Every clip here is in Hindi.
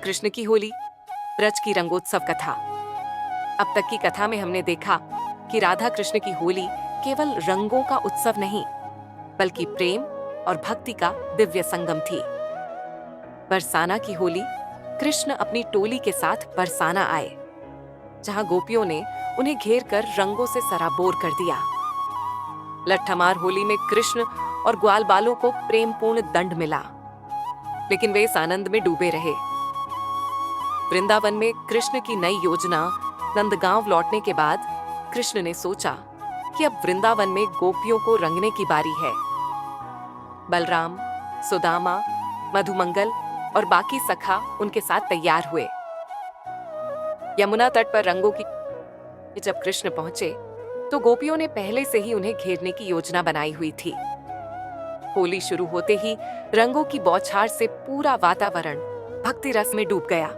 कृष्ण की होली, ब्रज की रंगोत्सव कथा। अब तक की कथा में हमने देखा कि राधा कृष्ण की होली केवल रंगों का उत्सव नहीं, बल्कि प्रेम और भक्ति का दिव्य संगम थी। बरसाना की होली, कृष्ण अपनी टोली के साथ बरसाना आए, जहां गोपियों ने उन्हें घेर कर रंगों से सराबोर कर दिया। लट्ठमार होली में कृष्ण और ग्वाल बालों को प्रेमपूर्ण दंड मिला, लेकिन वे इस आनंद में डूबे रहे। वृंदावन में कृष्ण की नई योजना नंदगांव लौटने के बाद कृष्ण ने सोचा कि अब वृंदावन में गोपियों को रंगने की बारी है। बलराम, सुदामा, मधुमंगल और बाकी सखा उनके साथ तैयार हुए। यमुना तट पर रंगों की जब कृष्ण पहुंचे तो गोपियों ने पहले से ही उन्हें घेरने की योजना बनाई हुई थी। होली शुरू होते ही रंगों की बौछार से पूरा वातावरण भक्ति रस में डूब गया।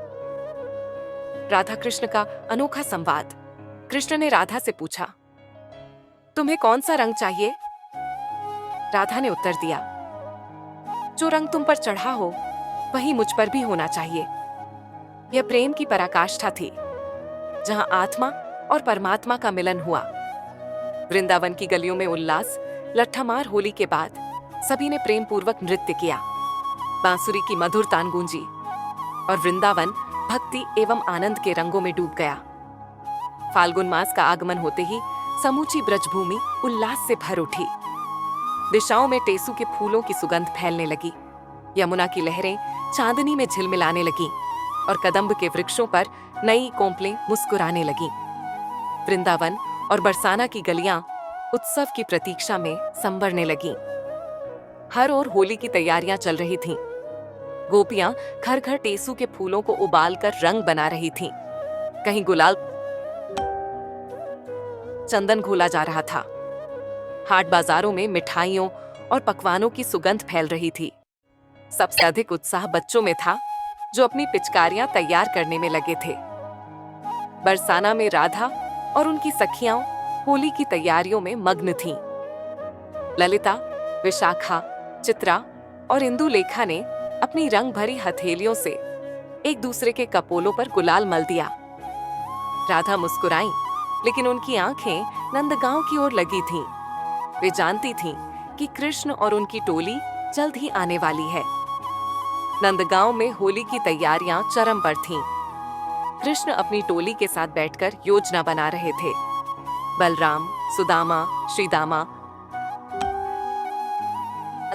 राधा कृष्ण का अनोखा संवाद। कृष्ण ने राधा से पूछा, तुम्हें कौन सा रंग चाहिए? राधा ने उत्तर दिया, जो रंग तुम पर चढ़ा हो वही मुझ पर भी होना चाहिए। यह प्रेम की पराकाष्ठा थी, जहां आत्मा और परमात्मा का मिलन हुआ। वृंदावन की गलियों में उल्लास। लट्ठमार होली के बाद सभी ने प्रेम पूर्वक नृत्य किया। बांसुरी की मधुर तान गूंजी और वृंदावन भक्ति एवं आनंद के रंगों में डूब गया। फाल्गुन मास का आगमन होते ही समूची ब्रजभूमि उल्लास से भर उठी। दिशाओं में टेसू के फूलों की सुगंध फैलने लगी। यमुना की लहरें चांदनी में झिलमिलाने लगीं और कदम्ब के वृक्षों पर नई कोंपलें मुस्कुराने लगीं। वृंदावन और बरसाना की गलियां उत्सव की प्रतीक्षा में संवरने लगीं। हर ओर होली की तैयारियां चल रही थीं। गोपियां घर घर टेसू के फूलों को उबालकर रंग बना रही थीं। कहीं गुलाल चंदन घोला जा रहा था। हाट बाजारों में मिठाइयों और पकवानों की सुगंध फैल रही थी। सबसे अधिक उत्साह बच्चों में था, जो अपनी पिचकारियां तैयार करने में लगे थे। बरसाना में राधा और उनकी सखियां होली की तैयारियों में मग्न थीं। ललिता, विशाखा, चित्रा और इंदुलेखा ने अपनी रंग भरी हथेलियों से एक दूसरे के कपोलों पर गुलाल मल दिया। राधा मुस्कुराई, लेकिन उनकी आंखें नंदगांव की ओर लगी थीं। वे जानती थीं कि कृष्ण और उनकी टोली जल्द ही आने वाली है। नंदगांव में होली की तैयारियां चरम पर थीं। कृष्ण अपनी टोली के साथ बैठकर योजना बना रहे थे। बलराम, सुदामा, श्रीदामा,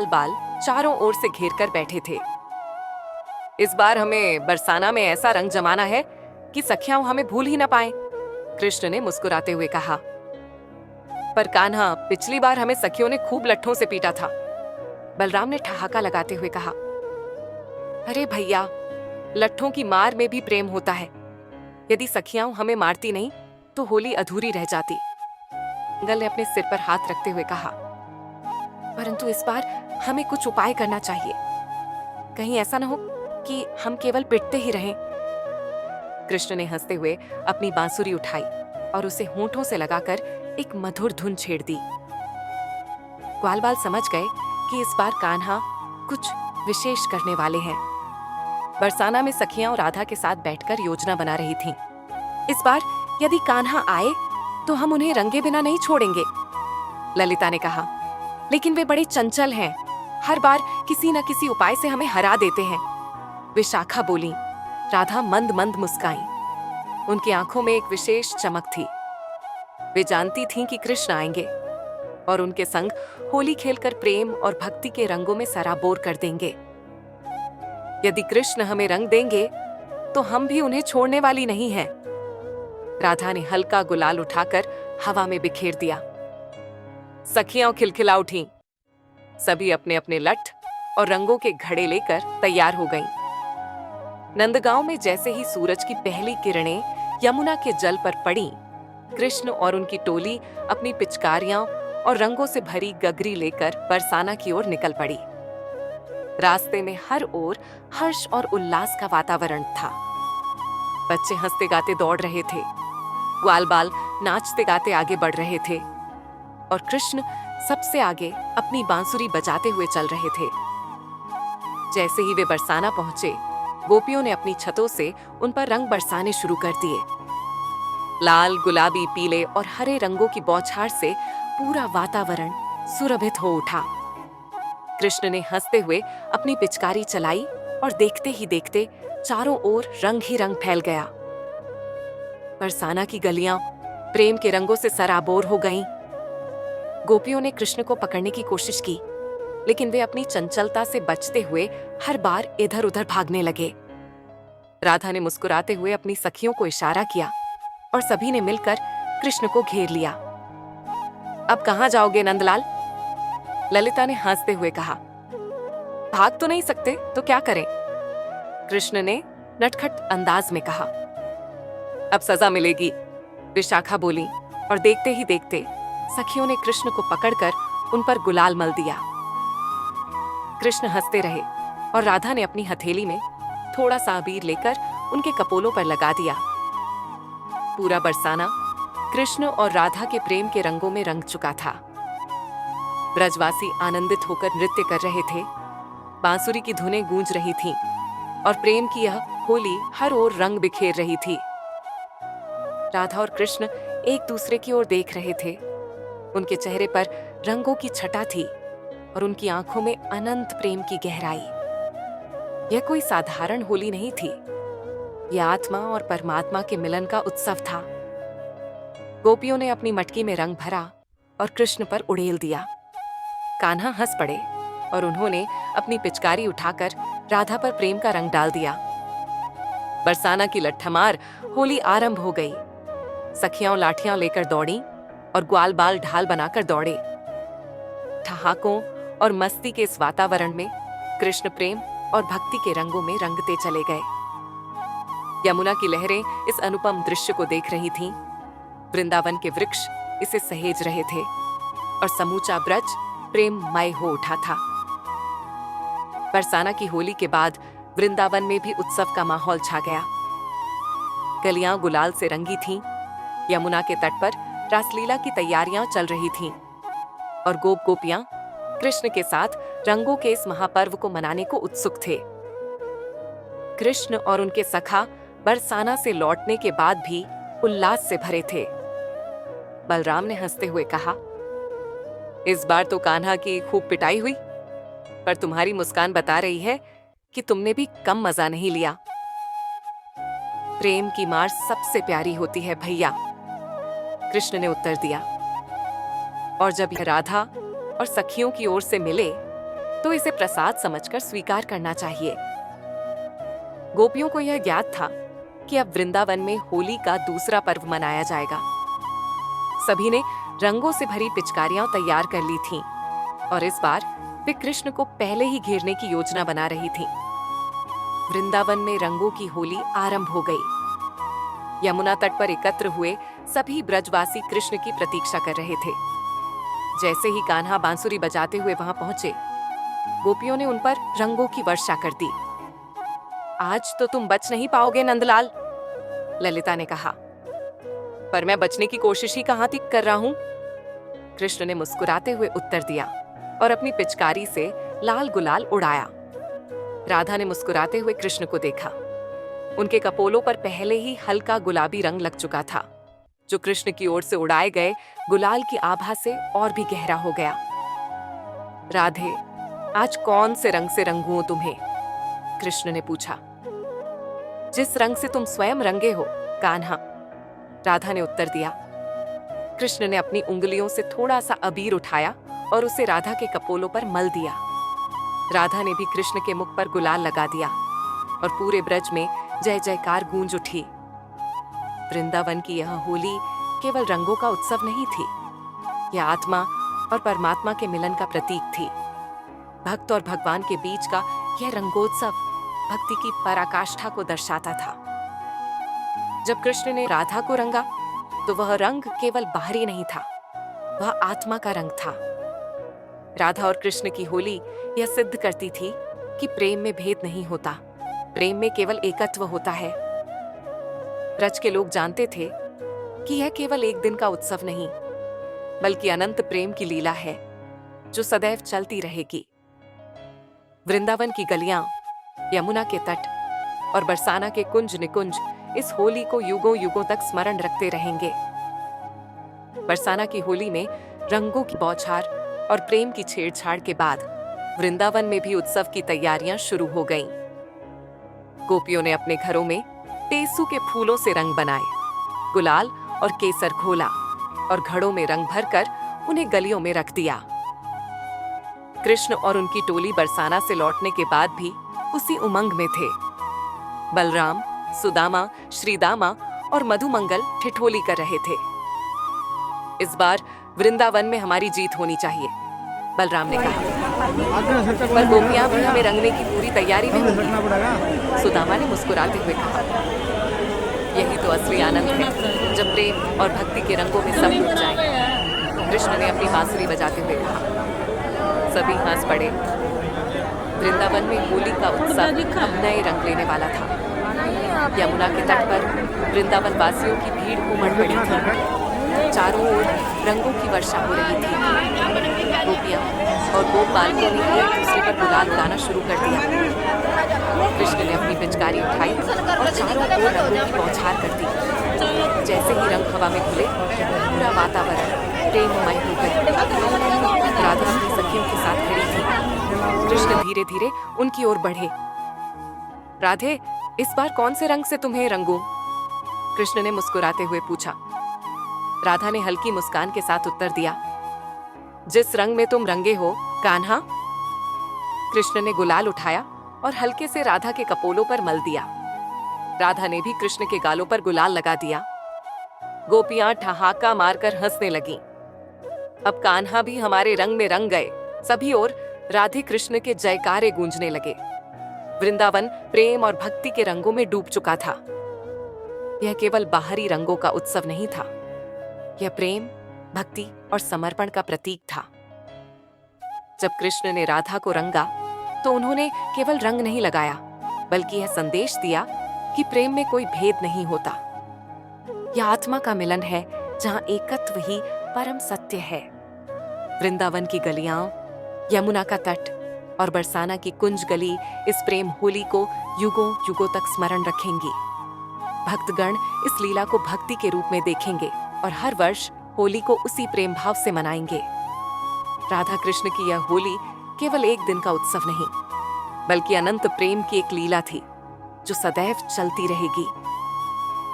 बाल चारों ओर से घेरकर बैठे थे। इस बार हमें बरसाना में ऐसा रंग जमाना है कि सखियां हमें भूल ही न पाएं, कृष्ण ने मुस्कुराते हुए कहा। पर कान्हा, पिछली बार हमें सखियों ने खूब लट्ठों से पीटा था, बलराम ने ठहाका लगाते हुए कहा। अरे भैया, लट्ठों की मार में भी प्रेम होता है। यदि सखियां हमें मारती नहीं तो होली अधूरी रह जाती, मंगल ने अपने सिर पर हाथ रखते हुए कहा। परंतु इस बार हमें कुछ उपाय करना चाहिए। कहीं ऐसा न हो कि हम केवल पिटते ही रहें। कृष्ण ने हंसते हुए अपनी बांसुरी उठाई और उसे होंठों से लगाकर एक मधुर धुन छेड़ दी। ग्वाल बाल समझ गए कि इस बार कान्हा कुछ विशेष करने वाले हैं। बरसाना में सखियां और राधा के साथ बैठकर योजना बना रही थीं। इस बार यदि कान्हा आए तो हम उन्हें रंगे बिना नहीं छोड़ेंगे, ललिता ने कहा। लेकिन वे बड़े चंचल हैं, हर बार किसी न किसी उपाय से हमें हरा देते हैं, विशाखा बोली। राधा मंद मंद मुस्काई। उनकी आंखों में एक विशेष चमक थी। वे जानती थीं कि कृष्ण आएंगे और उनके संग होली खेलकर प्रेम और भक्ति के रंगों में सराबोर कर देंगे। यदि कृष्ण हमें रंग देंगे तो हम भी उन्हें छोड़ने वाली नहीं हैं। राधा ने हल्का गुलाल उठाकर हवा में बिखेर दिया। सखियां खिलखिला उठीं। सभी अपने अपने लठ और रंगों के घड़े लेकर तैयार हो गईं। नंदगांव में जैसे ही सूरज की पहली किरणें यमुना के जल पर पड़ी, कृष्ण और उनकी टोली अपनी पिचकारियां और रंगों से भरी गगरी लेकर बरसाना की ओर निकल पड़ी। रास्ते में हर ओर हर्ष और उल्लास का वातावरण था। बच्चे हंसते गाते दौड़ रहे थे, ग्वाल बाल नाचते गाते आगे बढ़ रहे थे और कृष्ण सबसे आगे अपनी बांसुरी बजाते हुए चल रहे थे। जैसे ही वे बरसाना पहुंचे, गोपियों ने अपनी छतों से उन पर रंग बरसाने शुरू कर दिए। लाल, गुलाबी, पीले और हरे रंगों की बौछार से पूरा वातावरण सुरभित हो उठा। कृष्ण ने हंसते हुए अपनी पिचकारी चलाई और देखते ही देखते चारों ओर रंग ही रंग फैल गया। बरसाना की गलियां प्रेम के रंगों से सराबोर हो गईं। गोपियों ने कृष्ण को पकड़ने की कोशिश की, लेकिन वे अपनी चंचलता से बचते हुए हर बार इधर उधर भागने लगे। राधा ने मुस्कुराते हुए अपनी सखियों को इशारा किया और सभी ने मिलकर कृष्ण को घेर लिया। अब कहां जाओगे नंदलाल? ललिता ने हंसते हुए कहा। भाग तो नहीं सकते तो क्या करें? कृष्ण ने नटखट अंदाज में कहा। अब सजा मिलेगी, विशाखा बोली, और देखते ही देखते सखियों ने कृष्ण को पकड़कर उन पर गुलाल मल दिया। कृष्ण हंसते रहे और राधा ने अपनी हथेली में थोड़ा सा अबीर लेकर उनके कपोलों पर लगा दिया। पूरा बरसाना कृष्ण और राधा के प्रेम के रंगों में रंग चुका था। ब्रजवासी आनंदित होकर नृत्य कर रहे थे, बांसुरी की धुनें गूंज रही थीं और प्रेम की यह होली हर ओर रंग बिखेर रही थी। राधा और कृष्ण एक दूसरे की ओर देख रहे थे। उनके चेहरे पर रंगों की छटा थी और उनकी आंखों में अनंत प्रेम की गहराई। यह कोई साधारण होली नहीं थी, यह आत्मा और परमात्मा के मिलन का उत्सव था। गोपियों ने अपनी मटकी में रंग भरा और कृष्ण पर उड़ेल दिया। कान्हा हंस पड़े और उन्होंने अपनी पिचकारी उठाकर राधा पर प्रेम का रंग डाल दिया। बरसाना की लट्ठमार होली आरंभ हो गई। सखियां लाठियां लेकर दौड़ी और ग्वाल बाल ढाल बनाकर दौड़े। ठहाकों और मस्ती के इस वातावरण में कृष्ण प्रेम और भक्ति के रंगों में रंगते चले गए। यमुना की लहरें इस अनुपम दृश्य को देख रही थीं। वृंदावन के वृक्ष इसे सहेज रहे थे और समूचा ब्रज प्रेममय हो उठा था। बरसाना की होली के बाद वृंदावन में भी उत्सव का माहौल छा गया। गलियां गुलाल से रंगी थीं। यमुना के तट पर रासलीला की तैयारियां चल रही थीं और गोप गोपियां कृष्ण के साथ रंगों के इस महापर्व को मनाने को उत्सुक थे। कृष्ण और उनके सखा बरसाना से लौटने के बाद भी उल्लास से भरे थे। बलराम ने हंसते हुए कहा, इस बार तो कान्हा की खूब पिटाई हुई, पर तुम्हारी मुस्कान बता रही है कि तुमने भी कम मजा नहीं लिया। प्रेम की मार सबसे प्यारी होती है भैया, कृष्ण ने उत्तर दिया। और जब यह राधा और सखियों की ओर से मिले तो इसे प्रसाद समझकर स्वीकार करना चाहिए। गोपियों को यह ज्ञात था कि अब वृंदावन में होली का दूसरा पर्व मनाया जाएगा। सभी ने रंगों से भरी पिचकारियां तैयार कर ली थीं और इस बार वे कृष्ण को पहले ही घेरने की योजना बना रही थीं। वृंदावन में रंगों की होली आरंभ हो गई। यमुना तट पर एकत्र हुए सभी ब्रजवासी कृष्ण की प्रतीक्षा कर रहे थे। जैसे ही कान्हा बांसुरी बजाते हुए वहां पहुंचे, गोपियों ने उन पर रंगों की वर्षा कर दी। आज तो तुम बच नहीं पाओगे नंदलाल, ललिता ने कहा। पर मैं बचने की कोशिश ही कहां तक कर रहा हूं, कृष्ण ने मुस्कुराते हुए उत्तर दिया और अपनी पिचकारी से लाल गुलाल उड़ाया। राधा ने मुस्कुराते हुए कृष्ण को देखा। उनके कपोलों पर पहले ही हल्का गुलाबी रंग लग चुका था, जो कृष्ण की ओर से उड़ाए गए गुलाल की आभा से और भी गहरा हो गया। राधे, आज कौन से रंग से रंगूं तुम्हें? कृष्ण ने पूछा। जिस रंग से तुम स्वयं रंगे हो कान्हा, राधा ने उत्तर दिया। कृष्ण ने अपनी उंगलियों से थोड़ा सा अबीर उठाया और उसे राधा के कपोलों पर मल दिया। राधा ने भी कृष्ण के मुख पर गुलाल लगा दिया और पूरे ब्रज में जय जयकार गूंज उठी। वृंदावन की यह होली केवल रंगों का उत्सव नहीं थी, यह आत्मा और परमात्मा के मिलन का प्रतीक थी। भक्त और भगवान के बीच का यह रंगोत्सव भक्ति की पराकाष्ठा को दर्शाता था। जब कृष्ण ने राधा को रंगा तो वह रंग केवल बाहरी नहीं था, वह आत्मा का रंग था। राधा और कृष्ण की होली यह सिद्ध करती थी कि प्रेम में भेद नहीं होता, प्रेम में केवल एकत्व होता है। ब्रज के लोग जानते थे कि यह केवल एक दिन का उत्सव नहीं, बल्कि अनंत प्रेम की लीला है जो सदैव चलती रहेगी। वृंदावन की गलियां, यमुना के तट और बरसाना के कुंज निकुंज इस होली को युगों युगों तक स्मरण रखते रहेंगे। बरसाना की होली में रंगों की बौछार और प्रेम की छेड़छाड़ के बाद वृंदावन में भी उत्सव की तैयारियां शुरू हो गईं। गोपियों ने अपने घरों में टेसू के फूलों से रंग बनाए, गुलाल और केसर घोला और घड़ों में रंग भरकर उन्हें गलियों में रख दिया। कृष्ण और उनकी टोली बरसाना से लौटने के बाद भी उसी उमंग में थे। बलराम, सुदामा, श्रीदामा और मधुमंगल ठिठोली कर रहे थे। इस बार वृंदावन में हमारी जीत होनी चाहिए, बलराम ने कहा। पर गोपियां भी हमें रंगने की पूरी तैयारी में होंगी, सुदामा ने मुस्कुराते हुए कहा। यही तो असली आनंद है, जब प्रेम और भक्ति के रंगों में सब डूब जाएं। कृष्ण ने अपनी बांसुरी बजाते हुए कहा। सभी हंस पड़े। वृंदावन में होली का उत्सव अब नए रंग लेने वाला था। यमुना के तट पर वृंदावन वासियों की भीड़ उमड़ पड़ी थी। चारों ओर रंगों की वर्षा हो रही थी। गोपियां और गोप बालकों ने एक दूसरे पर गुलाल उड़ाना शुरू कर दिया। कृष्ण ने अपनी पिचकारी उठाई और चारों ओर रंगों की बौछार कर दी। जैसे ही रंग हवा में घुले, पूरा वातावरण प्रेममय हो गया। राधा अपनी सखियों के साथ खड़ी थी। कृष्ण धीरे धीरे उनकी ओर बढ़े। राधे, इस बार कौन से रंग से तुम्हें रंगूं? कृष्ण ने मुस्कुराते हुए पूछा। राधा ने हल्की मुस्कान के साथ उत्तर दिया, जिस रंग में तुम रंगे हो, कान्हा। कृष्ण ने गुलाल उठाया और हल्के से राधा के कपोलों पर मल दिया। राधा ने भी कृष्ण के गालों पर गुलाल लगा दिया। गोपियां ठहाका मारकर हंसने लगीं। अब कान्हा भी हमारे रंग में रंग गए। सभी ओर राधे कृष्ण के जयकारे गूंजने लगे। वृंदावन प्रेम और भक्ति के रंगों में डूब चुका था। यह केवल बाहरी रंगों का उत्सव नहीं था, यह प्रेम, भक्ति और समर्पण का प्रतीक था। जब कृष्ण ने राधा को रंगा, तो उन्होंने केवल रंग नहीं लगाया, बल्कि यह संदेश दिया कि प्रेम में कोई भेद नहीं होता। यह आत्मा का मिलन है, जहां एकत्व ही परम सत्य है। वृंदावन की गलियां, यमुना का तट और बरसाना की कुंज गली इस प्रेम होली को युगों युगों तक स्मरण रखेंगी। भक्तगण इस लीला को भक्ति के रूप में देखेंगे और हर वर्ष होली को उसी प्रेम भाव से मनाएंगे। राधा कृष्ण की यह होली केवल एक दिन का उत्सव नहीं, बल्कि अनंत प्रेम की एक लीला थी, जो सदैव चलती रहेगी।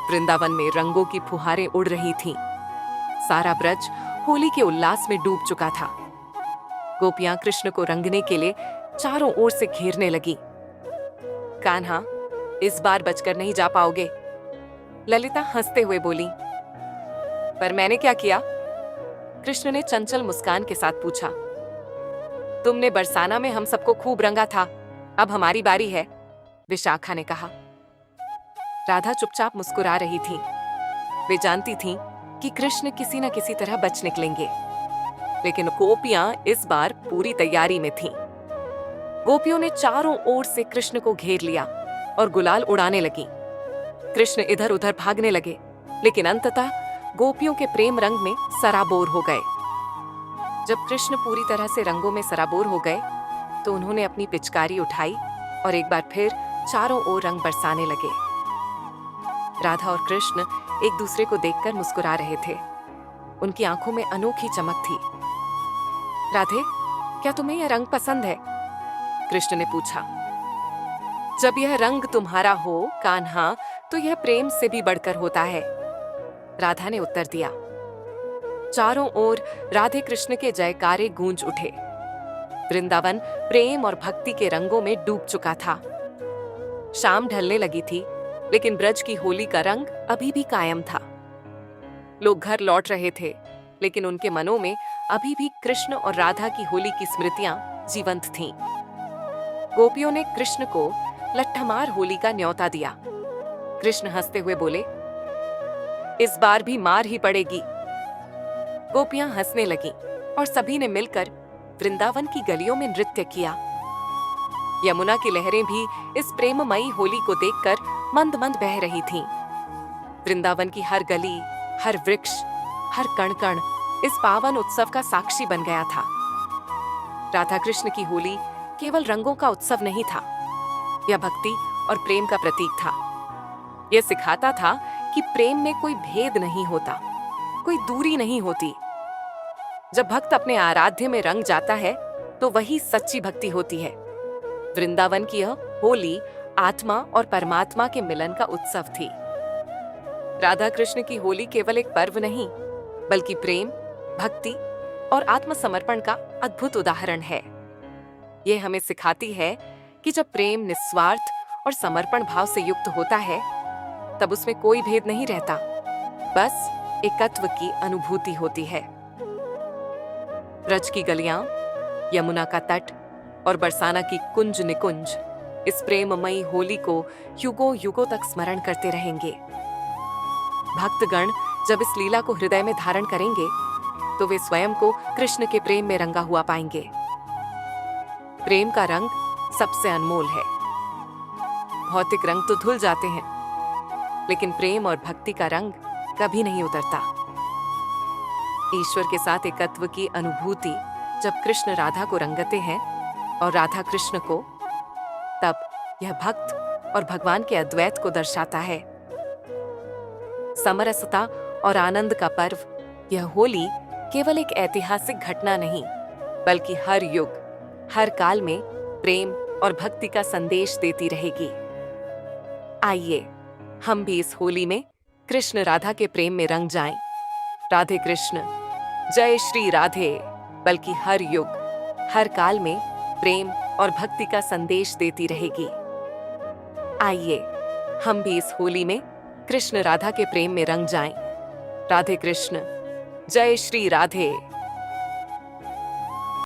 वृंदावन में रंगों की फुहारें उड़ रही थीं। सारा ब्रज होली के उल्लास में डूब चुका था। गोपियां कृष्ण को रंगने के लिए चारों ओर से घेरने लगी। कान्हा, इस बार बचकर नहीं जा पाओगे, ललिता हंसते हुए बोली। पर मैंने क्या किया? कृष्ण ने चंचल मुस्कान के साथ पूछा। तुमने बरसाना में हम सबको खूब रंगा था, अब हमारी बारी है, विशाखा ने कहा। राधा चुपचाप मुस्कुरा रही थी। वे जानती थीं कि कृष्ण किसी न किसी तरह बच निकलेंगे, लेकिन गोपियां इस बार पूरी तैयारी में थीं। गोपियों ने चारों ओर से कृष्ण को घेर लिया और गुलाल उड़ाने लगी। कृष्ण इधर उधर भागने लगे, लेकिन अंततः गोपियों के प्रेम रंग में सराबोर हो गए। जब कृष्ण पूरी तरह से रंगों में सराबोर हो गए, तो उन्होंने अपनी पिचकारी उठाई और एक बार फिर चारों ओर रंग बरसाने लगे। राधा और कृष्ण एक दूसरे को देखकर मुस्कुरा रहे थे। उनकी आंखों में अनोखी चमक थी। राधे, क्या तुम्हें यह रंग पसंद है? कृष्ण ने पूछा। जब यह रंग तुम्हारा हो, कान्हा, तो यह प्रेम से भी बढ़कर होता है, राधा ने उत्तर दिया। चारों ओर राधे कृष्ण के जयकारे गूंज उठे। वृंदावन प्रेम और भक्ति के रंगों में डूब चुका था। शाम ढलने लगी थी, लेकिन ब्रज की होली का रंग अभी भी कायम था। लोग घर लौट रहे थे, लेकिन उनके मनों में अभी भी कृष्ण और राधा की होली की स्मृतियां जीवंत थीं। गोपियों ने कृष्ण को लट्ठमार होली का न्योता दिया। कृष्ण हंसते हुए बोले, इस बार भी मार ही पड़ेगी। गोपियां हंसने लगीं और सभी ने मिलकर वृंदावन की गलियों में नृत्य किया। यमुना की लहरें भी इस प्रेममयी होली को देखकर मंद मंद बह रही थीं। वृंदावन की हर गली, हर वृक्ष, हर कण कण इस पावन उत्सव का साक्षी बन गया था। राधा कृष्ण की होली केवल रंगों का उत्सव नहीं था, यह भक्ति और प्रेम का प्रतीक था। यह सिखाता था कि प्रेम में कोई भेद नहीं होता, कोई दूरी नहीं होती। जब भक्त अपने आराध्य में रंग जाता है तो वही सच्ची भक्ति होती है। वृंदावन की यह होली आत्मा और परमात्मा के मिलन का उत्सव थी। राधा कृष्ण की होली केवल एक पर्व नहीं, बल्कि प्रेम, भक्ति और आत्मसमर्पण का अद्भुत उदाहरण है। यह हमें सिखाती है कि जब प्रेम निस्वार्थ और समर्पण भाव से युक्त होता है, तब उसमें कोई भेद नहीं रहता, बस एकत्व की अनुभूति होती है। ब्रज की गलियां, यमुना का तट और बरसाना की कुंज निकुंज इस प्रेममयी होली को युगों युगों तक स्मरण करते रहेंगे। भक्तगण जब इस लीला को हृदय में धारण करेंगे तो वे स्वयं को कृष्ण के प्रेम में रंगा हुआ पाएंगे। प्रेम का रंग सबसे अनमोल है। भौतिक रंग तो धुल जाते हैं, लेकिन प्रेम और भक्ति का रंग कभी नहीं उतरता। ईश्वर के साथ एकत्व की अनुभूति जब कृष्ण राधा को रंगते हैं और राधा कृष्ण को, तब यह भक्त और भगवान के अद्वैत को दर्शाता है। समरसता और आनंद का पर्व यह होली केवल एक ऐतिहासिक घटना नहीं, बल्कि हर युग, हर काल में प्रेम और भक्ति का संदेश देती रहेगी। आइए हम भी इस होली में कृष्ण राधा के प्रेम में रंग जाएं। राधे कृष्ण, जय श्री राधे। बल्कि हर युग, हर काल में प्रेम और भक्ति का संदेश देती रहेगी। आइए हम भी इस होली में कृष्ण राधा के प्रेम में रंग जाएं। राधे कृष्ण, जय श्री राधे।